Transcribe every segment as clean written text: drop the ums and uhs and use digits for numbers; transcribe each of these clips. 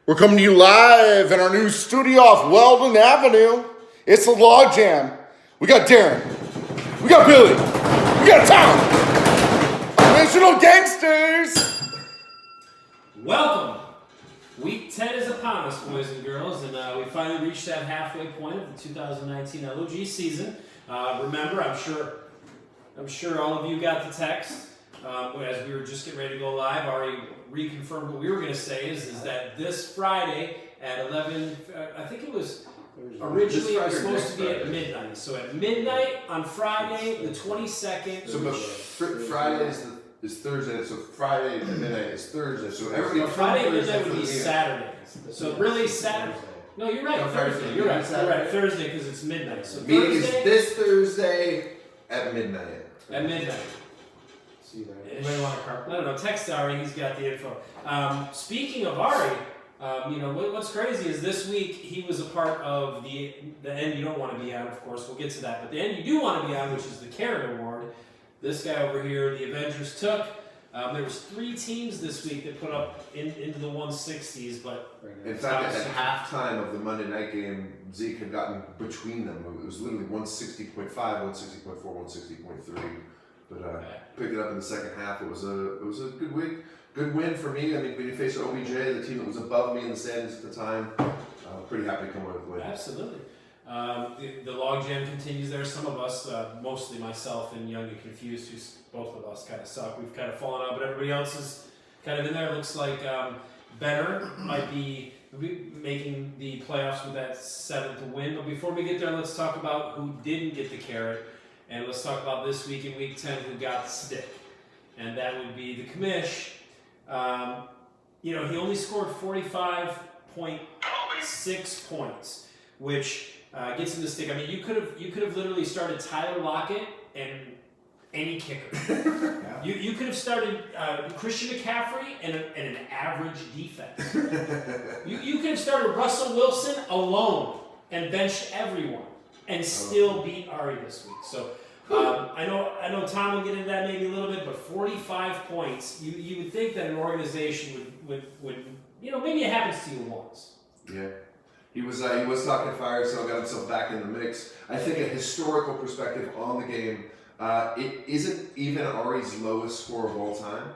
We're coming to you live in our new studio off Weldon Avenue. It's the Log Jam. We got Darren. We got Billy. We got Tom. Original gangsters. Welcome. Week 10 is upon us, boys and girls, and we finally reached that halfway point of the 2019 LOG season. Remember, I'm sure all of you got the text as we were just getting ready to go live. Already reconfirmed what we were going to say is that this Friday at 11, I think it was originally it was supposed to be at midnight. So at midnight on Friday, the 22nd. So but Friday is Thursday, so Friday at midnight is Thursday. So Friday at midnight would be Saturday. So really Saturday. No, you're right. Thursday. You're right. Thursday because it's midnight. So meeting is this Thursday at midnight. At midnight. See that? Anybody want a carpet? I don't know. Text Ari. He's got the info. Speaking of Ari, what's crazy is this week he was a part of the end you don't want to be on. Of course, we'll get to that. But the end you do want to be on, which is the Karen Award. This guy over here, the Avengers took. There was 3 teams this week that put up into the 160s, but in fact, at halftime of the Monday night game, Zeke had gotten between them. It was literally 160.5, 160.4, 160.3. But picked it up in the second half. It was a good week, good win for me. I mean, when you face OBJ, the team that was above me in the standings at the time, pretty happy to come away with the win. Absolutely. The log jam continues there. Some of us, mostly myself and Young and Confused, who's both of us kind of suck. We've kind of fallen out, but everybody else is kind of in there. It looks like Benner might be making the playoffs with that 7th win. But before we get there, let's talk about who didn't get the carrot. And let's talk about this week in Week 10 who got the stick. And that would be the commish. He only scored 45.6 points, which gets him the stick. I mean, you could have literally started Tyler Lockett and any kicker. Yeah. You could have started Christian McCaffrey and an average defense. You could have started Russell Wilson alone and benched everyone and still beat Ari this week. So I know Tom will get into that maybe a little bit, but 45 points. You would think that an organization would maybe it happens to you once. Yeah. He was talking fire, so got himself back in the mix. I think a historical perspective on the game, it isn't even Ari's lowest score of all time.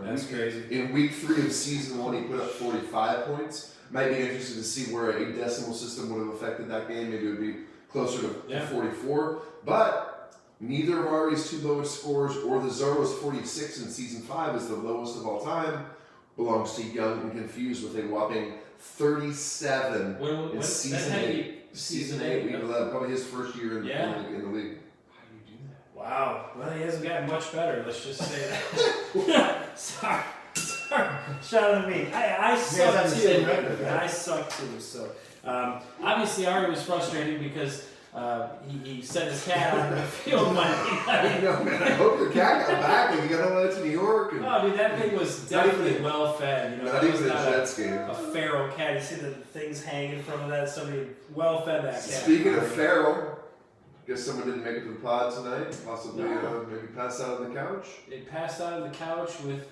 That's crazy. In week 3 of season 1, he put up 45 points. Might be interesting to see where a decimal system would have affected that game. Maybe it would be closer to 44. But neither of Ari's 2 lowest scores or the Zorro's 46 in season 5 is the lowest of all time. Belongs to Young and Confused with a whopping 37 in season 8. Season 8, week 11. Probably his first year in the league. How do you do that? Wow. Well, he hasn't gotten much better. Let's just say that. Sorry. Shout out to me. I suck too. I suck too. So obviously Ari was frustrated because he sent his cat out in the field. Man, I hope your cat got back and you got on to New York. Oh, dude, that thing was definitely well fed. Not even a Jets game. A feral cat. You see the things hanging from that. Somebody well fed that cat. Speaking of feral, guess someone didn't make it to the pod tonight. Possibly maybe passed out on the couch. It passed out on the couch with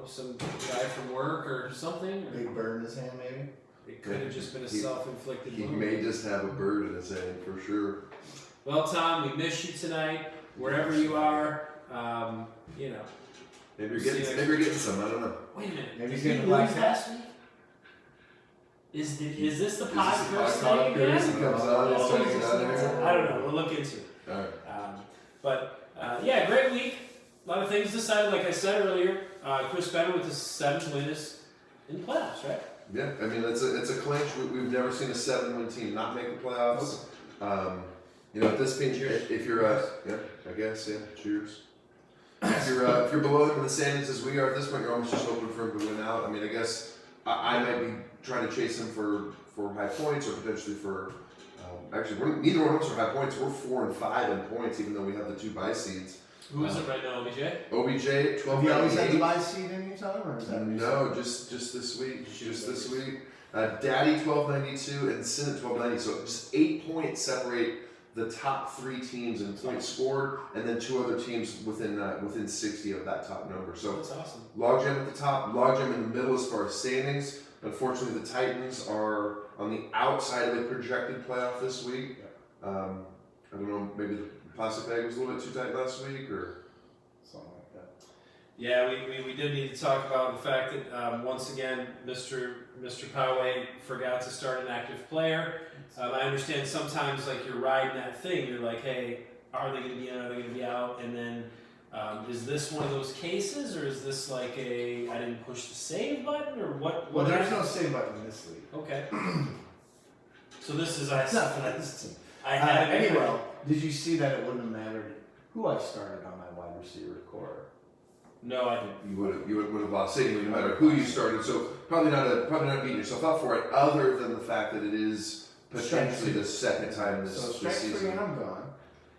some guy from work or something. Big bird in his hand, maybe? It could have just been a self-inflicted wound. He wound. may just have a bird in his hand for sure. Well, Tom, we miss you tonight, wherever you are. Maybe you're getting some. I don't know. Wait a minute. Maybe Did he's getting you a black lose hat. last week? Is this the pod first pod thing again? He comes on and starts out there. I don't know. We'll look into it. All right. Great week. A lot of things decided. Like I said earlier, Chris Benner with his 7th win is in the playoffs, right? Yeah, I mean it's a clinch. We've never seen a 7-win team not make the playoffs. At this point, if you're I guess cheers. If you're below them in the standings as we are at this point, you're almost just hoping for him to win out. I mean, I guess I might be trying to chase him for high points or potentially for. Neither one of us are high points. We're 4 and 5 in points, even though we have the 2 bye seeds. Who is it right now, OBJ? OBJ, 12. Have you always had the bye seed any time, or is that no? Just this week. This week. Daddy 1292 and Sin at 1290. So just 8 points separate the top 3 teams in points scored, and then 2 other teams within 60 of that top number. So that's awesome. Logjam at the top, Logjam in the middle as far as standings. Unfortunately, the Titans are on the outside of the projected playoff this week. I don't know, maybe the plastic bag was a little bit too tight last week, or Something like that. Yeah, we did need to talk about the fact that once again, Mr. Poway forgot to start an active player. I understand sometimes like you're riding that thing, you're like, hey, are they going to be in? Are they going to be out? And then is this one of those cases, or is this like I didn't push the save button, or what? Well, there's no save button in this league. Okay. So this is It's not for this team. I had Anyway, did you see that it wouldn't have mattered who I started on my wide receiver core? No, I didn't. you would have lost safely no matter who you started. So probably not beating yourself up for it, other than the fact that it is potentially the second time this, So this strike three season. and I'm gone.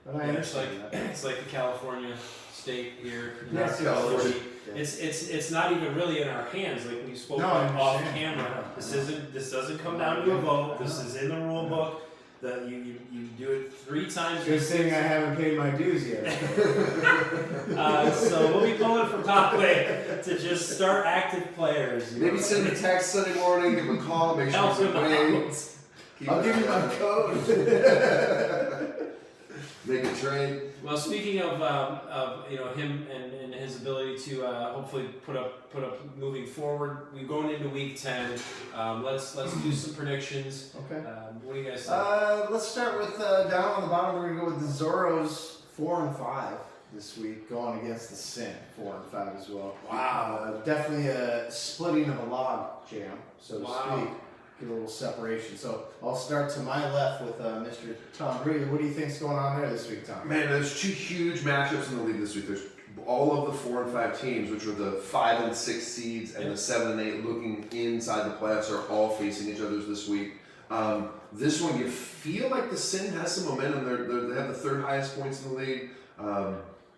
But I Yeah, it's understand like that. it's like the California state here. in Yeah, our California. theology. It's not even really in our hands. Like we spoke No, I off understand. camera. I This doesn't come down to a vote. This is in the rule book. That you do it 3 times. Good thing I haven't paid my dues yet. So we'll be pulling for Popway to just start active players. Maybe send him a text Sunday morning, give him a call, make sure Help he's him away. out. I'll give you my code. Make a trade. Well, speaking of him and his ability to hopefully put up moving forward, we're going into week 10. Let's do some predictions. Okay. What do you guys think? Let's start with down on the bottom. We're gonna go with the Zorros 4 and 5 this week, going against the Sin 4 and 5 as well. Wow. Definitely a splitting of a log jam, so to Wow. speak. Get a little separation. So I'll start to my left with Mr. Tom Brady. What do you think's going on there this week, Tom? Man, there's 2 huge matchups in the league this week. There's all of the 4 and 5 teams, which are the 5 and 6 seeds, and the 7 and 8 looking inside the playoffs, are all facing each other this week. This one, you feel like the Sin has some momentum. They have the 3rd highest points in the league.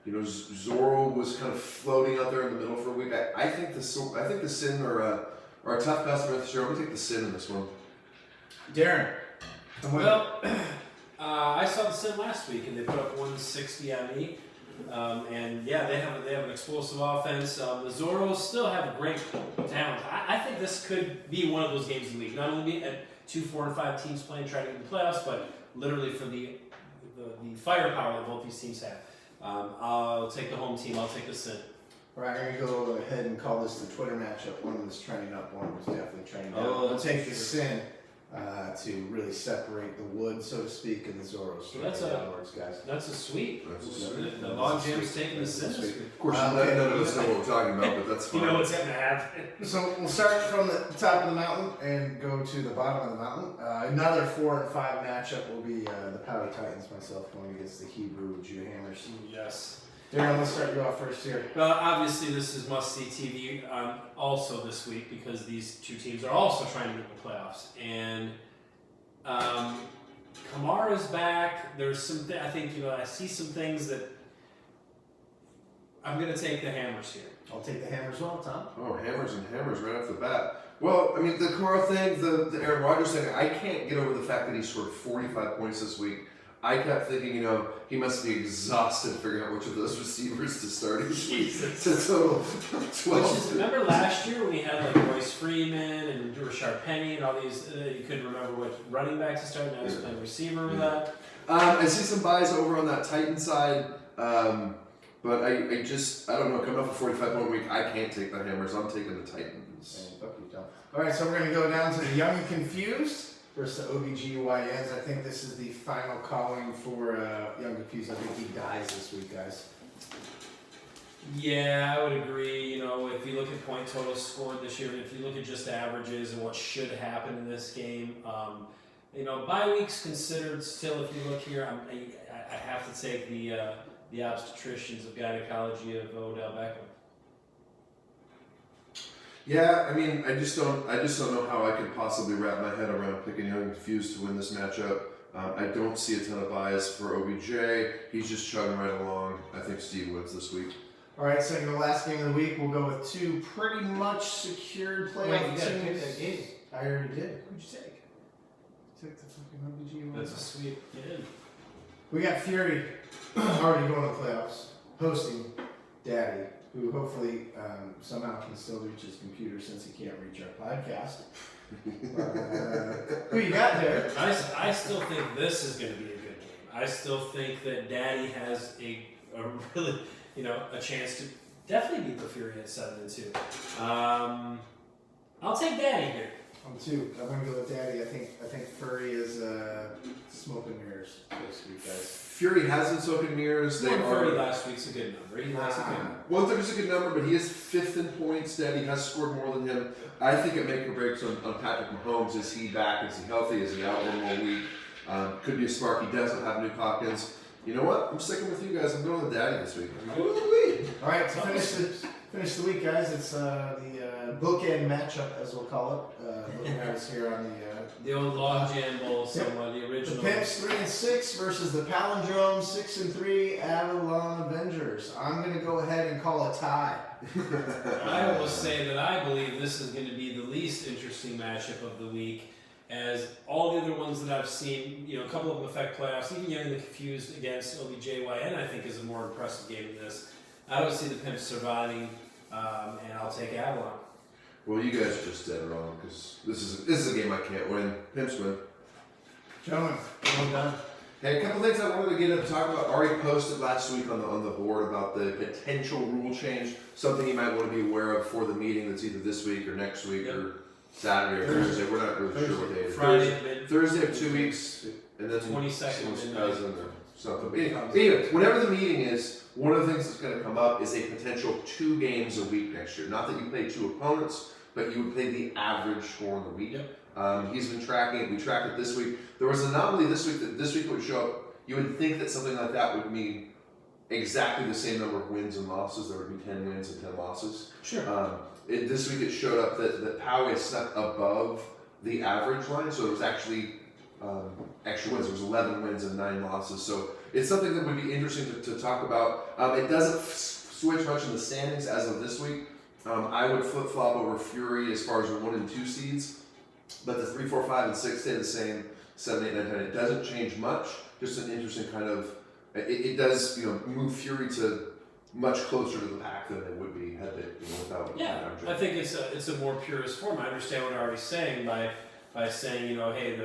Zorro was kind of floating out there in the middle for a week. I think the Sin are a tough customer this year. I'm gonna take the Sin in this one. Darren. Well, I saw the Sin last week, and they put up 160 on me. And yeah, they have an explosive offense. The Zorros still have great talent. I think this could be one of those games in the league. Not only be at 2, 4, and 5 teams playing, trying to get in the playoffs, but literally for the firepower that both these teams have. I'll take the home team. I'll take the Sin. All right, I'm going to go ahead and call this the Twitter matchup. One was trending up, one was definitely trending down. Oh, I'll that's take for the sure. Sin to really separate the wood, so to speak, and the Zorros. So that's downwards, guys. That's a sweep. That's a sweep. The log jam's taking the Sin. this week. Of course, none of us know what we're talking about, but that's You fine. know what's going to happen. So we'll start from the top of the mountain and go to the bottom of the mountain. Another 4 and 5 matchup will be the Powder Titans, myself going against the Hebrew Jew Hammers. Yes. Darren, let's start you off first here. Well, obviously, this is must-see TV also this week because these 2 teams are also trying to get in the playoffs. And Kamara's back. There's some. I think I see some things that I'm going to take the Hammers here. I'll take the Hammers well, Tom. Oh, hammers and hammers right off the bat. Well, I mean, the Kamara thing, the Aaron Rodgers thing, I can't get over the fact that he scored 45 points this week. I kept thinking, he must be exhausted figuring out which of those receivers to start each week. Jesus. To total Which 12. is, remember last year when we had like Royce Freeman and Rashard Penny and all these, you couldn't remember what running backs to start. Now he's playing receiver with that. I see some buys over on that Titan side, but I don't know, coming off a 45-point week, I can't take the Hammers. I'm taking the Titans. And fuck you, Tom. All right, so we're going to go down to the Young and Confused versus the OBGYNs. I think this is the final calling for Young Confused. I think he dies this week, guys. Yeah, I would agree. If you look at point totals scored this year, if you look at just averages and what should happen in this game, bye weeks considered. Still, if you look here, I have to take the obstetricians of gynecology of Odell Beckham. Yeah, I mean, I just don't know how I could possibly wrap my head around picking Young and Confused to win this matchup. I don't see a ton of buys for OBJ. He's just chugging right along. I think Steve wins this week. All right, second to last game of the week, we'll go with 2 pretty much secured playoff Wait, you gotta teams. pick that game. I already did. Who'd you take? Took the fucking OBGYNs. That's a sweep. You did. We got Fury already going to the playoffs, hosting Daddy who hopefully somehow can still reach his computer since he can't reach our podcast. Who you got there? I still think this is going to be a good game. I still think that Daddy has a really, a chance to definitely beat the Fury at 7-2. I'll take Daddy here. I'm gonna go with Daddy. I think Furry is smoke and mirrors this week, guys. Fury has been smoke and mirrors. Furry last week's a good number. He likes a good number. 130 is a good number, but he is 5th in points. Daddy has scored more than him. I think it make or breaks on Patrick Mahomes. Is he back? Is he healthy? Is he out one more week? Could be a spark. He doesn't have Nuke Hopkins. You know what? I'm sticking with you guys. I'm going with Daddy this week. All right, to finish the week, guys. It's the bookend matchup, as we'll call it. Looking at us here on the old Log Jam Bowl, somewhat the the original. Pimps 3-6 versus the Palindrome 6-3 Avalon Avengers. I'm gonna go ahead and call a tie. I will say that I believe this is going to be the least interesting matchup of the week, as all the other ones that I've seen, a couple of them affect playoffs. Even Young and the Confused against OBJYN, I think, is a more impressive game than this. I don't see the Pimps surviving, and I'll take Avalon. Well, you guys are just dead wrong because this is a game I can't win. Pimps win. Gentlemen, well done. Hey, a couple things I wanted to get up to talk about. Ari posted last week on the board about the potential rule change. Something you might want to be aware of for the meeting that's either this week or next week or Saturday or Thursday. We're not really sure what day it is. Friday, Thursday of 2 weeks, and then 22nd someone's midnight. cousin or something. Anyway, whenever the meeting is, one of the things that's going to come up is a potential 2 games a week next year. Not that you play 2 opponents, but you would play the average score in the week. Yep. He's been tracking it. We tracked it this week. There was an anomaly this week that this week would show up. You would think that something like that would mean exactly the same number of wins and losses. There would be 10 wins and 10 losses. Sure. This week it showed up that Poway snuck above the average line, so it was actually extra wins. There was 11 wins and 9 losses. So it's something that would be interesting to talk about. It doesn't switch much in the standings as of this week. I would flip-flop over Fury as far as the 1 and 2 seeds, but the 3, 4, 5, and 6 stay the same. 7, 8, 9, 10. It doesn't change much. Just an interesting kind of. It does move Fury to much closer to the pack than it would be had they without. Yeah, I think it's a more purist form. I understand what Ari's saying by saying hey,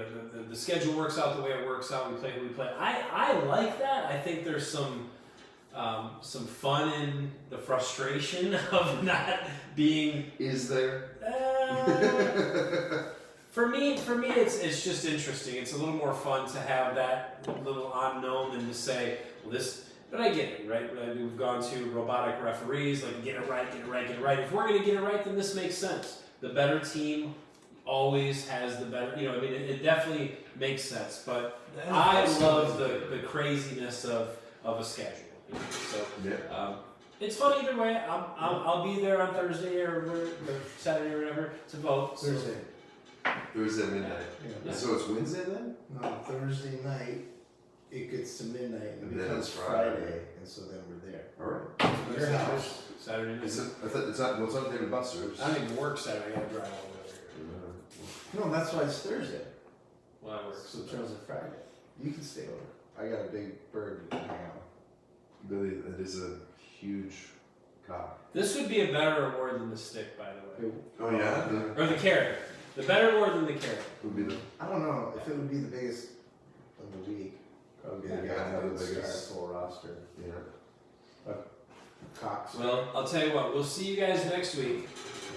the schedule works out the way it works out. We play who we play. I like that. I think there's some fun in the frustration of not being. Is there? For me, it's just interesting. It's a little more fun to have that little unknown than to say, well, this. But I get it, right? We've gone to robotic referees, like get it right. If we're going to get it right, then this makes sense. The better team always has the better. It definitely makes sense. But I love the craziness of a schedule. So it's fun either way. I'll be there on Thursday or Saturday or whatever to vote. Thursday. Thursday midnight. Yeah. So it's Wednesday then? No, Thursday night. It gets to midnight and And then becomes it's Friday. Friday, and so then we're there. All right. Your house. Saturday night. I thought it's not. Well, it's not David Buster's. I don't even work Saturday. I gotta drive all the way over here. No, that's why it's Thursday. Well, I work. So it turns to Friday. You can stay over. I got a big bird to hang out. Billy, that is a huge cock. This would be a better award than the stick, by the way. Oh yeah. Or the carrot. The better award than the carrot. Would be the. I don't know if it would be the biggest of the week. Probably the Yeah, guy have that the would start biggest. full roster. Yeah. Cox. Well, I'll tell you what. We'll see you guys next week.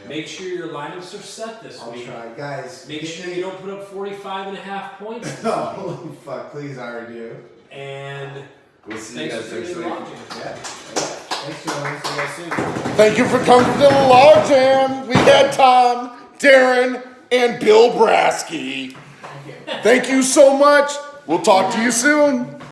Yeah. Make sure your lineups are set this I'll week. try, guys. Make sure you don't put up 45.5 points. this Oh, week. holy fuck! Please, I already do. And We'll see you thanks guys for next tuning in. week. Yeah. Thanks, gentlemen. See you guys soon. Thank you for coming to the Log Jam. We had Tom, Darren, and Bill Brasky. Thank you so much. We'll talk to you soon.